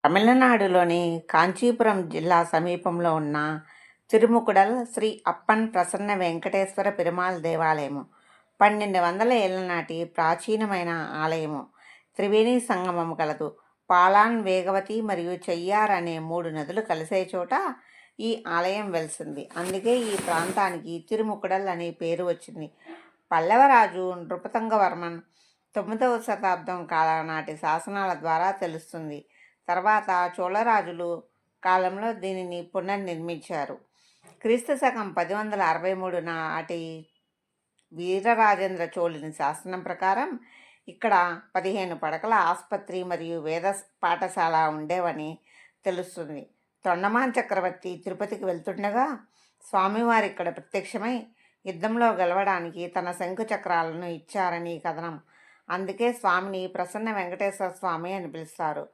తమిళనాడులోని కాంచీపురం జిల్లా సమీపంలో ఉన్న తిరుముకుడల్ శ్రీ అప్పన్ ప్రసన్న వెంకటేశ్వర పెరుమాళ్ దేవాలయము 1200 ఏళ్ల నాటి ప్రాచీనమైన ఆలయము. త్రివేణి సంగమం కలదు. పాలాన్, వేగవతి మరియు చెయ్యార్ అనే 3 నదులు కలిసే చోట ఈ ఆలయం వెలిసింది. అందుకే ఈ ప్రాంతానికి తిరుముకుడల్ అనే పేరు వచ్చింది. పల్లవరాజు నృపతంగవర్మన్ 9వ శతాబ్దం కాలం నాటి శాసనాల ద్వారా తెలుస్తుంది. తర్వాత చోళరాజులు కాలంలో దీనిని పునర్నిర్మించారు. క్రీస్తు శకం 1063 నాటి వీరరాజేంద్ర చోళుని శాసనం ప్రకారం ఇక్కడ 15 పడకల ఆసుపత్రి మరియు వేద పాఠశాల ఉండేవని తెలుస్తుంది. తొండమాన్ చక్రవర్తి తిరుపతికి వెళ్తుండగా స్వామివారి ఇక్కడ ప్రత్యక్షమై యుద్ధంలో గెలవడానికి తన శంకు చక్రాలను ఇచ్చారని కథనం. అందుకే స్వామిని ప్రసన్న వెంకటేశ్వర స్వామి అని పిలుస్తారు.